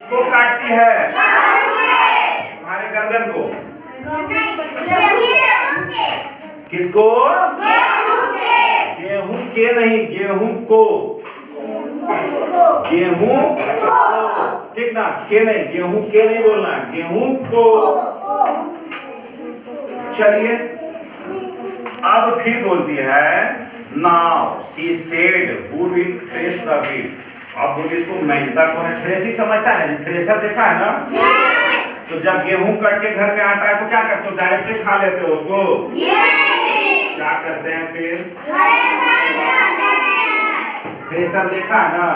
को काटती है तुम्हारे गर्दन को। किसको? गेहूं के नहीं, गेहूं को। गेहूं ठीक ना, के नहीं, गेहूं के नहीं बोलना, गेहूं को। चलिए अब फिर बोलती है now she said who will thresh the wheat. अब बोलिए इसको मैदा कौन है? थ्रेसिंग समझता है, थ्रेसर देखा है ना? तो जब गेहूं कट के घर में आता है तो क्या करते हो? डायरेक्टली खा लेते हो उसको? क्या करते हैं फिर? थ्रेसर देखा है ना?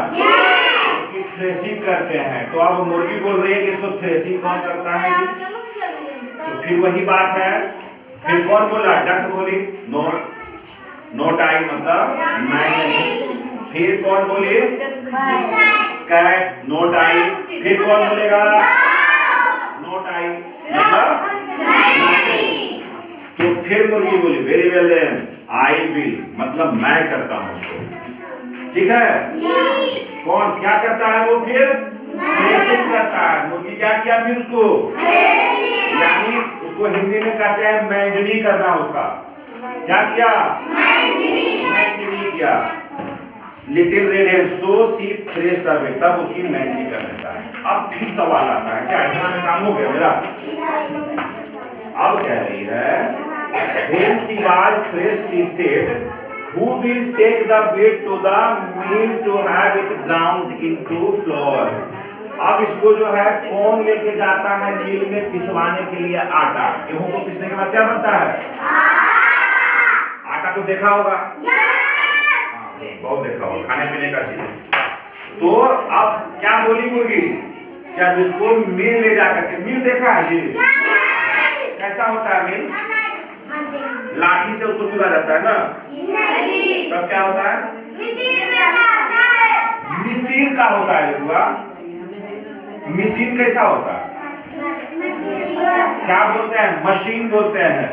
उसकी थ्रेसिंग करते हैं। तो अब मुर्गी बोल रही है कि इसको थ्रेसिंग कौन करता है? तो फिर वही बात है। फिर कौन बोला? डक बोली, नोट आई मतलब मैं नहीं। फिर कौन बोली? कैट, नोट आई। फिर कौन बोलेगा? नोट आई मतलब तो फिर मुर्गी बोली very well then I will मतलब मैं करता हूँ उसको। ठीक है? कौन क्या करता है? वो फिर थ्रेसिंग करता है। मुर्गी क्या किया फिर उसको? यानी उसको हिंदी में कहते हैं मैंजनी करना। उसका क्या किया? मैंजनी किया। लिटिल रेड है सो सी थ्रेश द व्हीट, तब उसकी मैंजनी कर देता है। अब फिर सवाल आता है क्या इतना में काम हो गया मेरा? अब कह रही है when she was threshed she said who will take the wheat to the mill to have it ground into flour। अब इसको जो है कौन लेके जाता है मिल में पिसवाने के लिए आटा? गेहूं को पिसने के बाद क्या बनता है? आटा तो देखा होगा, बहुत देखा होगा, खाने पीने का चीज। तो अब क्या बोली मुर्गी? क्या जिसको मिल ले जाकर के, मिल देखा है जी? कैसा होता है मिल? लाठी से उसको चुरा जाता है ना? तब क्या होता है? मशीन का होता है हुआ। मशीन कैसा होता है? क्या बोलते हैं? मशीन बोलते हैं।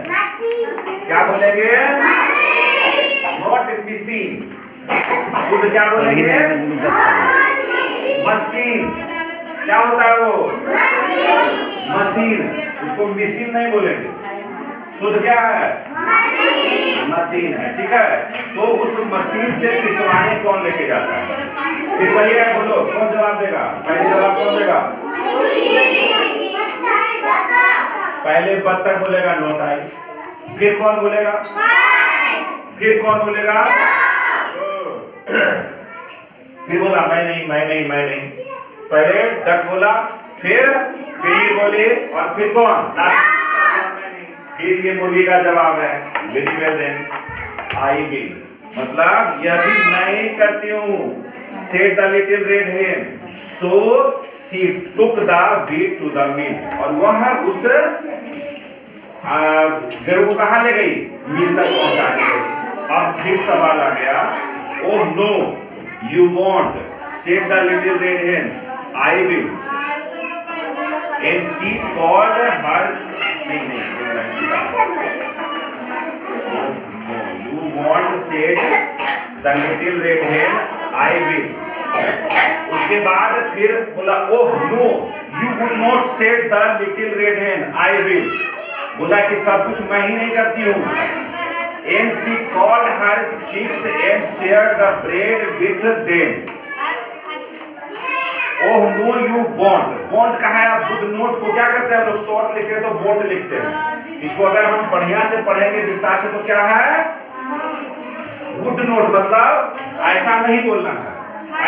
क्या बोलेंगे? Not machine. तो क्या बोलेंगे? मशीन। क्या होता है वो? मशीन। उसको मशीन नहीं बोलेंगे। शुद्ध क्या है? मशीन है। ठीक है? तो उस मशीन से पिसवाने कौन लेके जाता है? फिर वही है, बोलो कौन जवाब देगा? पहले जवाब कौन देगा? पहले बत्तख बोलेगा नोट आई। फिर कौन बोलेगा? फिर कौन बोलेगा? फिर बोला मैं नहीं, मैं नहीं, मैं नहीं। पहले डक बोला, फिर बिल्ली बोली और फिर कौन? फिर ये मुर्गी का जवाब है very well then I will मतलब यह भी मैं ही करती हूँ। Said the little red hen so she took the wheat to the mill. और वह उस गेहूं को कहाँ ले गई? मिल तक पहुंचाने गई। अब फिर सवाल आ गया oh no you won't said the little red hen I will and she called her नहीं you want said the little red hen I will। उसके बाद फिर बोला oh no you would not said the little red hen I will। बोला कि सब कुछ मैं ही नहीं करती हूँ। and she called her chicks and shared the bread with them। Oh no you won't, won't कहा है? बुड नोट को क्या करते हैं लोग? शॉर्ट लिखते हैं तो वॉन्ट लिखते हैं। इसको अगर हम बढ़िया से पढ़ेंगे विस्तार से तो क्या है? बुड नोट मतलब ऐसा नहीं बोलना है,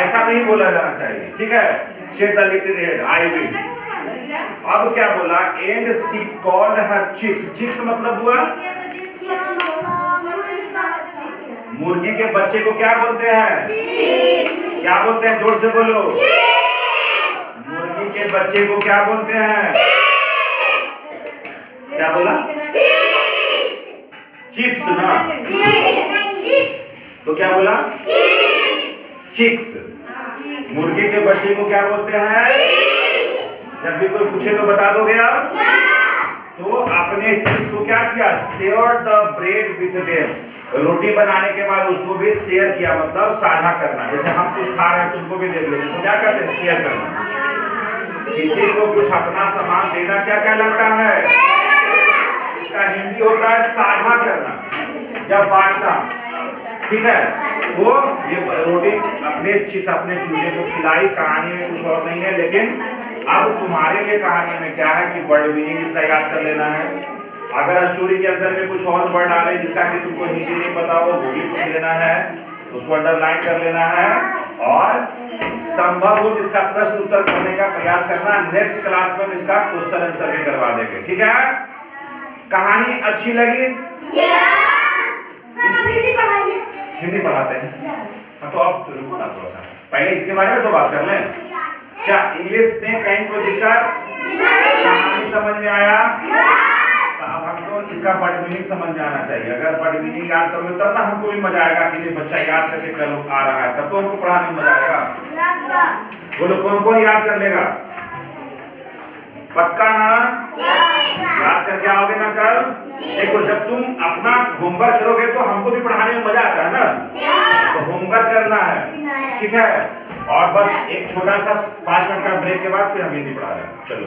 ऐसा नहीं बोला जाना चाहिए। ठीक है? Said the little red I will. अब क्या बोला? And she called her chicks. Chicks मतलब हुआ मुर्गी के बच्चे को क्या बोलते हैं? क्या बोलते हैं? जोर से बोलो। मुर्गी के बच्चे को क्या बोलते हैं? क्या बोला? चिप्स ना? तो क्या बोला? चिक्स। मुर्गी के बच्चे को क्या बोलते हैं? जब भी कोई पूछे तो बता दोगे आप? तो अपने चिक्स को क्या किया? Share the bread with them. रोटी बनाने के बाद उसको भी शेयर किया मतलब साझा करना। जैसे हम कुछ खा रहे हैं तुमको भी दे दो, तो क्या करते हैं? शेयर करना। किसी को कुछ अपना सामान देना क्या कहलाता है? इसका हिंदी होता है साझा करना या बांटना। ठीक है, वो ये रोटी अपने चूजे को खिलाई, कहानी में कुछ और नहीं है। लेकिन अब तुम्हारे लिए कहानी में क्या है कि वर्ड मीनिंग इसका याद कर लेना है। अगर स्टोरी के अंदर में कुछ और वर्ड आ रहे जिसका कि तुमको हिंदी नहीं पता हो, वो भी पूछ लेना है, उसको अंडरलाइन कर लेना है और संभव हो इसका प्रश्न उत्तर करने का प्रयास करना। नेक्स्ट क्लास में इसका क्वेश्चन आंसर भी करवा देंगे। ठीक है, कहानी अच्छी लगी? हिंदी पढ़ाते हैं। हाँ, तो अब रुको ना थोड़ा सा, पहले इसके बारे में तो बात कर लें। क्या इंग्लिश में कहीं कोई दिक्कत? कहानी समझ में आया? अब हमको इसका वर्ड मीनिंग समझ में आना चाहिए। अगर वर्ड मीनिंग याद करोगे तब ना हमको भी मजा आएगा कि बच्चा याद करके कल आ रहा है, तब तो हमको पढ़ाने में मजा आएगा। बोलो कौन कौन याद कर लेगा? पक्का ना? याद करके आओगे ना कल? देखो, जब तुम अपना होमवर्क करोगे तो हमको भी पढ़ाने में मजा आता है ना, तो होमवर्क करना है। ठीक है, और बस एक छोटा सा 5 मिनट का ब्रेक के बाद फिर हम हिंदी पढ़ा रहे हैं। चलो।